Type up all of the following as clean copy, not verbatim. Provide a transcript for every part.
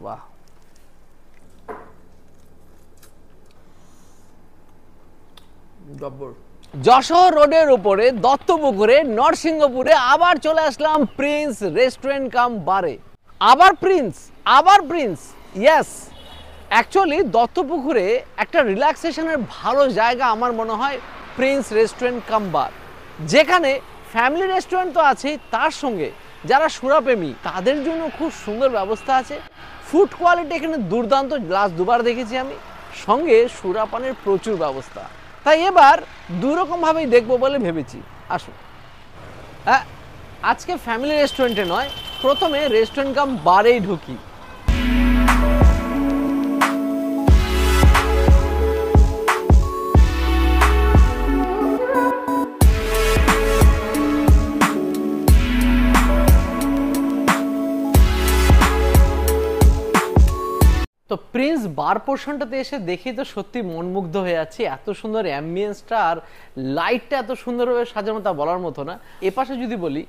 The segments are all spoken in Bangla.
বাহ, জব্বর। যশোর রোডের উপরে দত্তপুকুরে নরসিংহপুরে আবার চলে আসলাম প্রিন্স রেস্টুরেন্ট কাম বারে। আবার প্রিন্স, ইয়েস। অ্যাকচুয়ালি দত্তপুকুরে একটা রিল্যাক্সেশনের ভালো জায়গা আমার মনে হয় প্রিন্স রেস্টুরেন্ট কাম বার, যেখানে ফ্যামিলি রেস্টুরেন্ট তো আছেই, তার সঙ্গে যারা সুরাপ্রেমী তাদের জন্য খুব সুন্দর ব্যবস্থা আছে। ফুড কোয়ালিটি এখানে দুর্দান্ত, লাস্ট দুবার দেখেছি আমি, সঙ্গে সুরাপানের প্রচুর ব্যবস্থা। তাই এবার দুরকমভাবেই দেখবো বলে ভেবেছি। আসুন, হ্যাঁ, আজকে ফ্যামিলি রেস্টুরেন্টে নয়, প্রথমে রেস্টুরেন্ট কাম বারেই ঢুকি। তো প্রিন্স বার পোর্শনটাতে এসে দেখি তো সত্যি মনমুগ্ধ হয়ে যাচ্ছি। এত সুন্দর অ্যাম্বিয়েন্সটা আর লাইটটা এত সুন্দরভাবে সাজানো, তা বলার মতো না। এপাশে যদি বলি,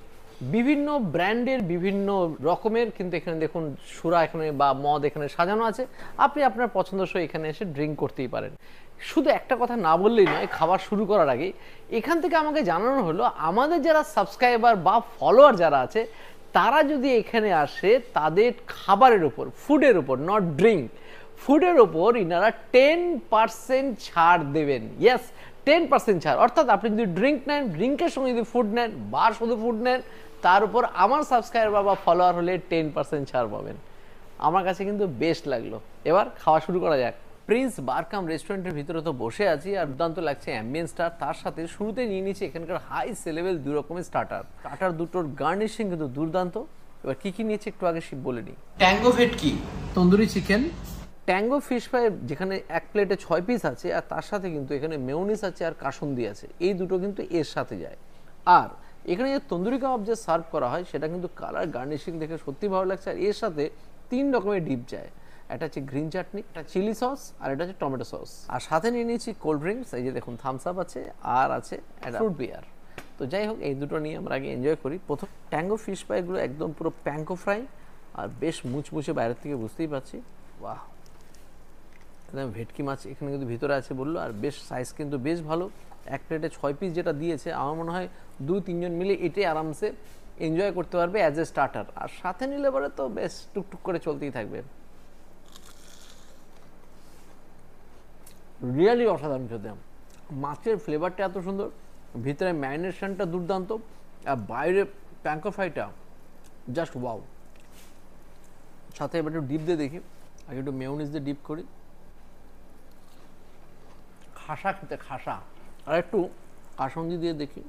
বিভিন্ন ব্র্যান্ডের বিভিন্ন রকমের কিন্তু এখানে দেখুন সুরা এখানে বা মদ এখানে সাজানো আছে। আপনি আপনার পছন্দসই এখানে এসে ড্রিঙ্ক করতেই পারেন। শুধু একটা কথা না বললেই নয়, খাবার শুরু করার আগেই এখান থেকে আমাকে জানানো হলো আমাদের যারা সাবস্ক্রাইবার বা ফলোয়ার যারা আছে তারা যদি এখানে আসে, তাদের খাবারের উপর, ফুডের উপর, নট ড্রিঙ্ক, ফুডের ওপর ইনারা 10% ছাড় দেবেন। ইয়েস, 10% ছাড়। অর্থাৎ আপনি যদি ড্রিঙ্ক নেন, ড্রিঙ্কের সঙ্গে যদি ফুড নেন বা শুধু ফুড নেন, তার উপর আমার সাবস্ক্রাইবার বা ফলোয়ার হলে 10% ছাড় পাবেন। আমার কাছে কিন্তু বেস্ট লাগলো। এবার খাওয়া শুরু করা যাক। প্রিন্স বার কাম রেস্টুরেন্টের ভিতরে তো বসে আছি আর দুর্দান্ত লাগছে অ্যাম্বিয়েন্সটা। তার সাথে শুরুতে নিয়ে নিচ্ছি এখানকার হাই লেভেল দু রকমের স্টার্টার দুটোর গার্নিশিং কিন্তু দুর্দান্ত। এবার কি নিয়েছি একটু আগে বলে নিই। ট্যাঙ্গো ভেটকি, tandoori chicken, tango fish fry যেখানে এক প্লেটে 6 পিস আছে, আর তার সাথে কিন্তু এখানে মেয়োনিজ আছে আর কাসুন্দি আছে, এই দুটো কিন্তু এর সাথে যায়। আর এখানে যে তন্দুরি কাবাব যে সার্ভ করা হয় সেটা কিন্তু কালার গার্নিশিং দেখে সত্যি ভালো লাগছে। আর এর সাথে 3 রকমের ডিপ যায়, একটা হচ্ছে গ্রিন চাটনি, একটা চিলি সস, আর এটা হচ্ছে টমেটো সস। আর সাথে নিয়ে নিয়েছি কোল্ড ড্রিঙ্কস, এই যে দেখুন থামস আপ আছে, আর আছে একটা ফ্রুট বিয়ার। তো যাই হোক, এই দুটো নিয়ে আমরা আগে এনজয় করি। প্রথম ট্যাঙ্গো ফিশ ফ্রাইগুলো একদম পুরো প্যাঙ্কো ফ্রাই আর বেশ মুচমুচে, বাইরের থেকে বুঝতেই পারছি। বাহ, ভেটকি মাছ এখানে কিন্তু ভিতরে আছে বললো, আর বেশ সাইজ কিন্তু বেশ ভালো। এক প্লেটে 6 পিস যেটা দিয়েছে, আমার মনে হয় 2-3 জন মিলে এটাই আরামসে এনজয় করতে পারবে অ্যাজ এ স্টার্টার। আর সাথে নিলে পরে তো বেশ টুকটুক করে চলতেই থাকবে। রিয়েলি অসাধারণ খেতে। মাছের ফ্লেভারটা এত সুন্দর, ভিতরে ম্যারিনেশনটা দুর্দান্ত, আর বাইরে প্যাঙ্কো ফ্রাইটা জাস্ট ওয়াও। সাথে এবার একটু ডিপ দিয়ে দেখি, আগে একটু মেয়োনিজ দিয়ে ডিপ করি। খাসা খেতে, খাসা। আর একটু কাসুন্দি দিয়ে দেখি।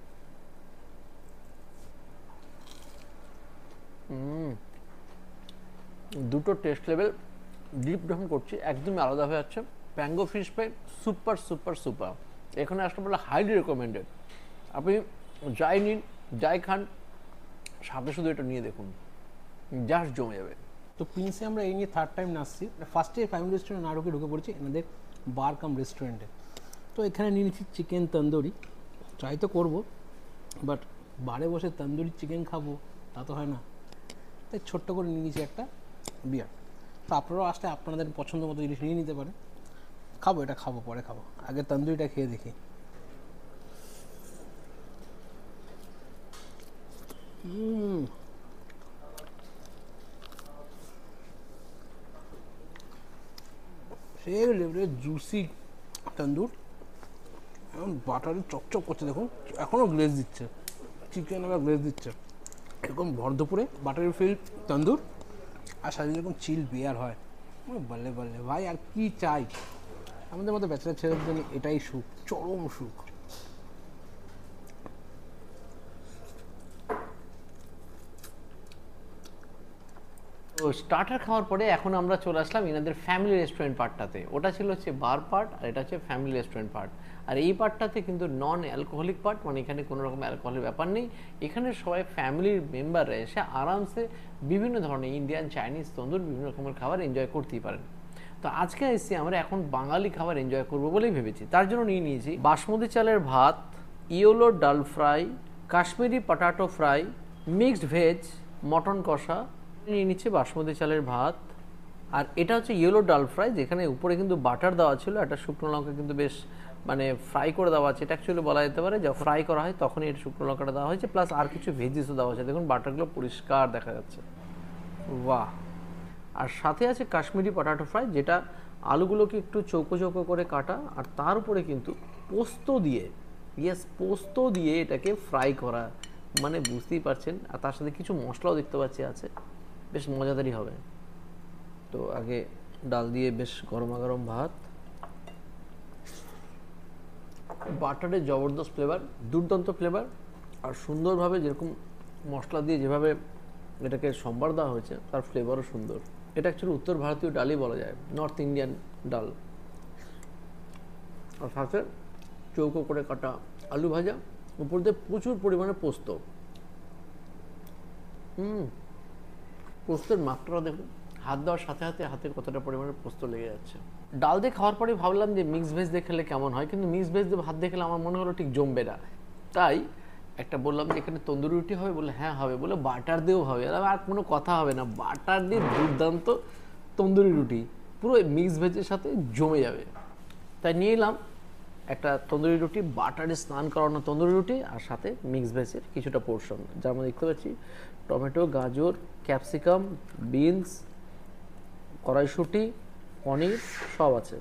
দুটো টেস্ট লেভেল ডিপ যখন করছি একদমই আলাদা হয়ে যাচ্ছে। প্যাঙ্গো fish fry super super super. এখানে আসলে বলে হাইলি রেকমেন্ডেড। আপনি যাই নিন, যাই খান, সাথে শুধু এটা নিয়ে দেখুন, জাস্ট জমে যাবে। তো প্রিন্সে আমরা এই নিয়ে থার্ড টাইম আসছি। ফার্স্টে ফ্যামিলি রেস্টুরেন্ট না ঢুকে পড়েছি এনাদের বার কাম রেস্টুরেন্টে। তো এখানে নিয়ে নিচ্ছি চিকেন তন্দুরি। ট্রাই তো করবো, বাট বারে বসে তন্দুরি চিকেন খাবো তা তো হয় না, তাই ছোট্ট করে নিয়ে নিচ্ছি একটা বিয়ার। তো আপনারাও আসলে আপনাদের পছন্দ মতো জিনিস নিয়ে নিতে পারেন। খাবো, এটা খাবো, পরে খাবো, আগে তন্দুরিটা খেয়ে দেখি। সেই লেভেলের জুসি তন্দুর, এখন বাটারে চকচক করছে, দেখুন এখনও গ্লেজ দিচ্ছে, চিকেন আবার গ্লেজ দিচ্ছে। এরকম ভর দুপুরে বাটার ফিল তন্দুর আর সাথে এরকম চিল বিয়ার হয়, বলে বলে ভাই আর কি চাই। আমাদের মতো ব্যাচেলার ছেলেদের জন্য এটাই সুখ, চরম সুখ। তো স্টার্টার খাওয়ার পরে এখন আমরা চলে আসলাম এনাদের ফ্যামিলি রেস্টুরেন্ট পার্টটাতে। ওটা ছিল হচ্ছে বার পার্ট, আর এটা হচ্ছে ফ্যামিলি রেস্টুরেন্ট পার্ট। আর এই পার্টটাতে কিন্তু নন অ্যালকোহলিক পার্ট, মানে এখানে কোনো রকম অ্যালকোহলের ব্যাপার নেই। এখানে সবাই ফ্যামিলির মেম্বাররা এসে আরামসে বিভিন্ন ধরনের ইন্ডিয়ান, চাইনিজ, তন্দুর বিভিন্ন রকমের খাবার এনজয় করতেই পারেন। তো আজকে এসেছি আমরা এখন বাঙালি খাবার এনজয় করবো বলেই ভেবেছি। তার জন্য নিয়ে নিয়েছি বাসমতি চালের ভাত, ইয়েলো ডাল fry, Kashmiri potato fry, mixed veg, mutton কষা। নিয়ে নিচ্ছি বাসমতি চালের ভাত, আর এটা হচ্ছে ইয়েলো ডাল ফ্রাই, যেখানে উপরে কিন্তু বাটার দেওয়া ছিল, একটা শুকনো লঙ্কা কিন্তু বেশ মানে ফ্রাই করে দেওয়া আছে। এটা অ্যাকচুয়ালি বলা যেতে পারে যখন ফ্রাই করা হয় তখনই এটা শুকনো লঙ্কাটা দেওয়া হয়েছে, প্লাস আর কিছু ভেজিসও দেওয়া হয়েছে। দেখুন বাটারগুলো পরিষ্কার দেখা যাচ্ছে, বাহ। আর সাথে আছে কাশ্মীরি পটাটো ফ্রাই, যেটা আলুগুলোকে একটু চৌকো চৌকো করে কাটা, আর তার উপরে কিন্তু পোস্ত দিয়ে, ইয়েস পোস্ত দিয়ে এটাকে ফ্রাই করা, মানে বুঝতেই পারছেন। আর তার সাথে কিছু মশলাও দেখতে পাচ্ছি আছে, বেশ মজাদারই হবে। তো আগে ডাল দিয়ে বেশ গরমা গরম ভাত, বাটারের জবরদস্ত ফ্লেভার, দুর্দান্ত ফ্লেভার, আর সুন্দরভাবে যেরকম মশলা দিয়ে যেভাবে এটাকে সম্বার দেওয়া হয়েছে তার ফ্লেভারও সুন্দর। এটা অ্যাকচুয়ালি উত্তর ভারতীয় ডালই বলা যায়, নর্থ ইন্ডিয়ান ডাল। আর সাথে চৌকো করে কাটা আলু ভাজা, উপর দিয়ে প্রচুর পরিমাণে পোস্ত। পোস্তের মাত্রা দেখুন, হাত দেওয়ার সাথে সাথে হাতে কতটা পরিমাণে পোস্ত লেগে যাচ্ছে। ডাল দিয়ে খাওয়ার পরে ভাবলাম যে মিক্স ভেজ দিয়ে খেলে কেমন হয়, কিন্তু মিক্স ভেজ দিয়ে ভাত দিয়ে খেলে আমার মনে হলো ঠিক জমবে না। তাই একটা বললাম যে এখানে তন্দুরি রুটি হবে, বলে হ্যাঁ হবে, বলে বাটার দিয়েও হবে। আর কোনো কথা হবে না, বাটার দিয়ে দুর্দান্ত তন্দুরি রুটি পুরো মিক্স ভেজের সাথে জমে যাবে। তাই নিয়ে এলাম একটা তন্দুরি রুটি, বাটারে স্নান করানো তন্দুরি রুটি, আর সাথে মিক্স ভেজের কিছুটা পোর্শন, যার মধ্যে দেখতে পাচ্ছি টমেটো, গাজর, ক্যাপসিকাম, বিনস, কড়াইশুঁটি, পনির সব আছে।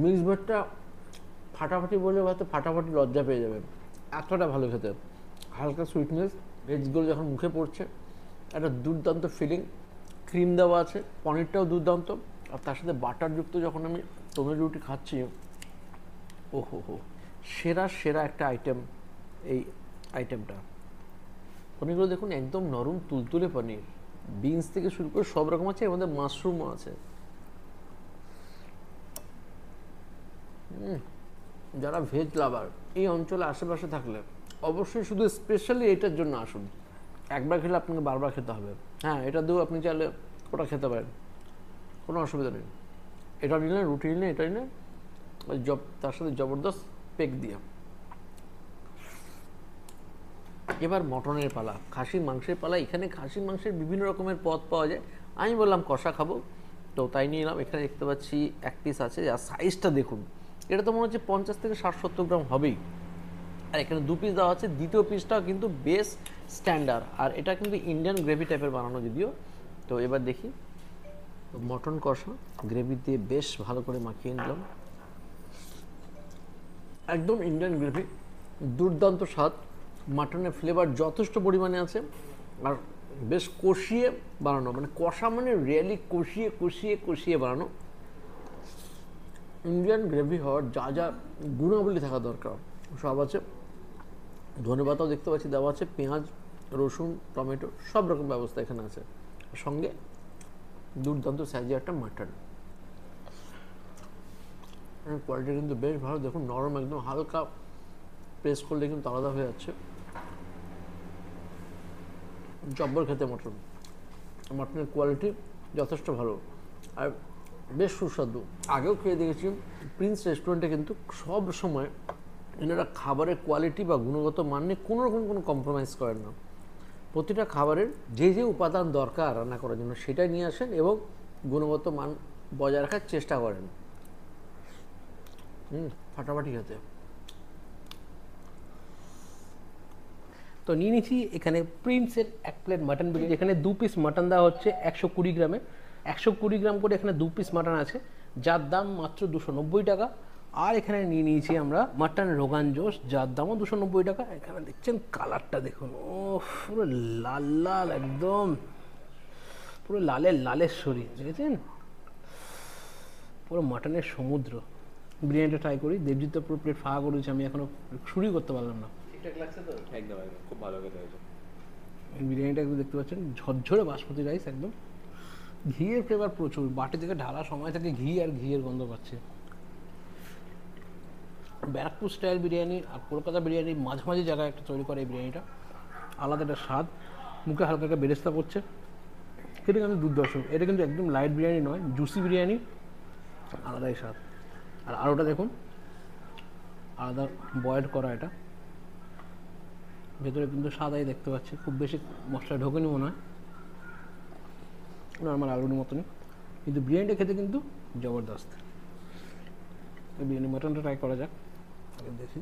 মিক্স ভেজটা ফাটাফাটি বলে হয়তো ফাটাফাটি লজ্জা পেয়ে যাবেন, এতটা ভালো খেতে। হালকা সুইটনেস, ভেজগুলো যখন মুখে পড়ছে একটা দুর্দান্ত ফিলিং, ক্রিম দেওয়া আছে, পনিরটাও দুর্দান্ত, আর তার সাথে বাটারযুক্ত যখন আমি তন্দুরি রুটি খাচ্ছি, ওহো হো, সেরা সেরা একটা আইটেম এই আইটেমটা। পনিরগুলো দেখুন একদম নরম তুলতুলে পনির, বিনস থেকে শুরু করে সব রকম আছে, এর মধ্যে মাশরুমও আছে। যারা ভেজ লাভার এই অঞ্চলে আশেপাশে থাকলে অবশ্যই শুধু স্পেশালি এটার জন্য আসুন। একবার খেলে আপনাকে বারবার খেতে হবে। হ্যাঁ, এটা দিয়েও আপনি চাইলে ওটা খেতে পারেন, কোনো অসুবিধা নেই। এটা নিলেন, রুটি নিলেন, এটা নিলেন, তার সাথে জবরদস্ত পেক দিয়ে। এবার মটনের পালা, খাসির মাংসের পালা। এখানে খাসির মাংসের বিভিন্ন রকমের পদ পাওয়া যায়। আমি বললাম কষা খাবো, তো তাই নিয়ে এলাম। এখানে দেখতে পাচ্ছি এক পিস আছে, আর সাইজটা দেখুন, এটা তো মনে হচ্ছে 50 থেকে 60-70 গ্রাম হবেই। আর এখানে 2 পিস দেওয়া আছে, দ্বিতীয় পিসটাও কিন্তু বেশ স্ট্যান্ডার্ড, আর এটা কিন্তু ইন্ডিয়ান গ্রেভি টাইপের বানানো যদিও। তো এবার দেখি, মটন কষা গ্রেভি দিয়ে বেশ ভালো করে মাখিয়ে নিলাম, একদম ইন্ডিয়ান গ্রেভি, দুর্দান্ত স্বাদ, মাটনের ফ্লেভার যথেষ্ট পরিমাণে আছে, আর বেশ কষিয়ে বানানো, মানে কষা মানে রিয়েলি কষিয়ে কষিয়ে কষিয়ে বানানো। ইন্ডিয়ান গ্রেভি হওয়ার যা যা গুণাবলী থাকা দরকার সব আছে। ধনেপাতাও দেখতে পাচ্ছি দেওয়া আছে, পেঁয়াজ, রসুন, টমেটো সব রকম ব্যবস্থা এখানে আছে, সঙ্গে দুর্দান্ত সাইজের একটা মাটন। কোয়ালিটি কিন্তু বেশ ভালো, দেখুন নরম, একদম হালকা প্রেস করলে কিন্তু আলাদা হয়ে যাচ্ছে। জব্বর খেতে মটন, মটনের কোয়ালিটি যথেষ্ট ভালো আর বেশ সুস্বাদু। আগেও খেয়ে দেখেছি প্রিন্স রেস্টুরেন্টে, কিন্তু সব সময় এনারা খাবারের কোয়ালিটি বা গুণগত মান নিয়ে কোনো রকম কোনো কম্প্রোমাইজ করেন না। প্রতিটা খাবারের যে যে উপাদান দরকার রান্না করার জন্য সেটাই নিয়ে আসেন এবং গুণগত মান বজায় রাখার চেষ্টা করেন। ফাটাফাটি খেতে। তো নিয়ে নিচ্ছি এখানে প্রিন্সের এক প্লেট মাটন বিরিয়ানি, এখানে 2 পিস মাটন দেওয়া হচ্ছে 120 গ্রামে, 120 গ্রাম করে এখানে 2 পিস মাটন আছে, যার দাম মাত্র 290 টাকা। আর এখানে নিয়ে নিয়েছি আমরা মাটন রোগান জোশ, যার দামও 290 টাকা। এখানে দেখছেন কালারটা দেখুন, ও পুরো লাল লাল, একদম পুরো লালের লালেশ্বরী, দেখেছেন, পুরো মাটনের সমুদ্র। বিরিয়ানিটা ট্রাই করি। দেবজিৎ তো পুরো প্লেট ফাঁকা করেছে, আমি এখনো শুরুই করতে পারলাম না। ঠিকঠাক লাগছে তো? একদম একদম খুব ভালো খেতে হয়েছে। বিরিয়ানিটা একদম দেখতে পাচ্ছেন ঝরঝরে বাসমতি রাইস, একদম ঘিয়ের ফ্লেভার প্রচুর, বাটি থেকে ঢালা সময় থেকে ঘি আর ঘিয়ের গন্ধ পাচ্ছে। ব্যারাকপুর স্টাইল বিরিয়ানি আর কলকাতা বিরিয়ানির মাঝামাঝি জায়গায় একটা তৈরি করে এই বিরিয়ানিটা, আলাদা একটা স্বাদ, মুখে হালকা একটা বেরেস্তা পড়ছে, এটা কিন্তু দুর্দর্শ। এটা কিন্তু একদম লাইট বিরিয়ানি নয়, জুসি বিরিয়ানি, আলাদাই স্বাদ। আর আরোটা দেখুন, আলাদা বয়েল করা, এটা ভেতরে কিন্তু সাদাই দেখতে পাচ্ছি, খুব বেশি মশলা ঢোকেনি মনে হয়। নর্মাল আলুর মতনই, কিন্তু বিরিয়ানিটা খেতে কিন্তু জবরদস্ত। বিরিয়ানি মাটনটা ট্রাই করা যাক, আগে দেখি।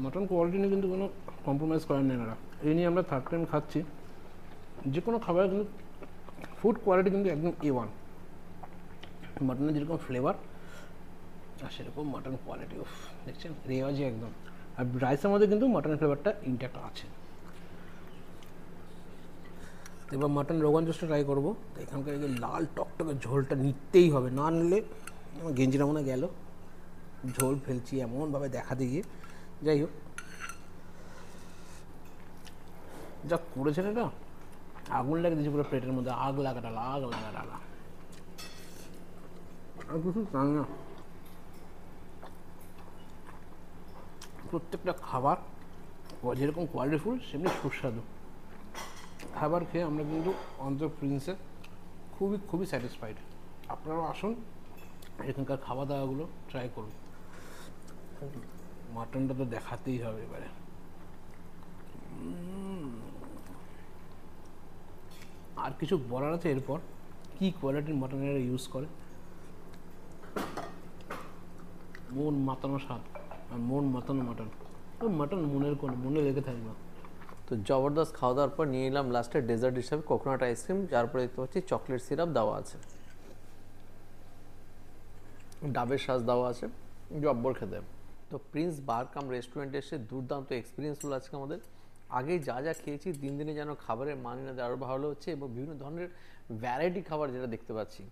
মাটন কোয়ালিটি নিয়ে কিন্তু কোনো কম্প্রোমাইজ করার নেই না, এই নিয়ে আমরা থার্ড টাইম খাচ্ছি। যে কোনো খাবার কিন্তু ফুড কোয়ালিটি কিন্তু একদম A1, মাটনের যেরকম ফ্লেভার আর সেরকম মাটন কোয়ালিটি, দেখছেন রেওয়াজি একদম। আর রাইসের মধ্যে কিন্তু মাটনের ফ্লেভারটা ইনট্যাক্ট আছে। এবার মাটন রোগান জোসটা ট্রাই করবো। তো এখানকার এই যে লাল টকটকে ঝোলটা নিতেই হবে, না নিলে আমার গেঞ্জিটা মনে গেল, ঝোল ফেলছি এমনভাবে দেখাতে গিয়ে। যাই হোক, যা করেছেন এটা আগুন লাগে দিয়েছে পুরো প্লেটের মধ্যে, আগ লাগা ডালা, আগ লাগা ডালা, আর কিছু চাই না। প্রত্যেকটা খাবার যেরকম কোয়ালিটিফুল সেমনি সুস্বাদু। খাবার খেয়ে আমরা কিন্তু অন্তর প্রিন্সে খুবই খুবই স্যাটিসফাইড। আপনারাও আসুন, এখানকার খাওয়া দাওয়াগুলো ট্রাই করুন। মাটনটা তো দেখাতেই হবে এবারে। আর কিছু বলার আছে এরপর, কি কোয়ালিটির মাটন এরা ইউজ করে, মন মাতানো স্বাদ আর মন মাতানো মাটন। মাটন মনের কোন মনে লেগে থাকবে। তো জবরদস্ত খাওয়া দাওয়ার পর নিয়ে নিলাম লাস্টে ডেজার্ট হিসাবে কোকোনাট আইসক্রিম, যার পরে দেখতে পাচ্ছি চকলেট সিরাপ দেওয়া আছে, ডাবের শ্বাস দেওয়া আছে, জব্বর খেতে। তো প্রিন্স বার কাম রেস্টুরেন্টে এসে দুর্দান্ত এক্সপিরিয়েন্স হলো আজকে আমাদের। আগেই যা যা খেয়েছি দিন দিনে যেন খাবারের মান আরও ভালো হচ্ছে এবং বিভিন্ন ধরনের ভ্যারাইটি খাবার যেটা দেখতে পাচ্ছি।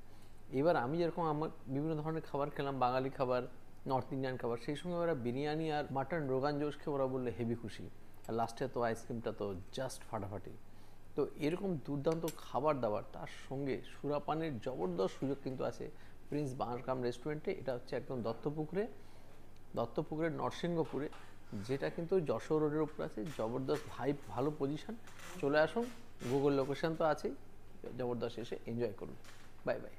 এবার আমি যেরকম আমার বিভিন্ন ধরনের খাবার খেলাম, বাঙালি খাবার, নর্থ ইন্ডিয়ান খাবার, সেই সঙ্গে ওরা বিরিয়ানি আর মাটন রোগান জোশ খেয়ে ওরা বললে হেভি খুশি। আর লাস্টে তো আইসক্রিমটা তো জাস্ট ফাটাফাটি। তো এরকম দুর্দান্ত খাবার দাবার, তার সঙ্গে সুরাপানের জবরদস্ত সুযোগ কিন্তু আছে প্রিন্স বার কাম রেস্টুরেন্টে। এটা হচ্ছে একদম দত্তপুকুরের নরসিংহপুরে, যেটা কিন্তু যশোর রোডের উপর আছে। জবরদস্ত ভাইব, ভালো পজিশন। চলে আসুন, গুগল লোকেশন তো আছেই। জবরদস্ত এসে এনজয় করুন। Bye bye.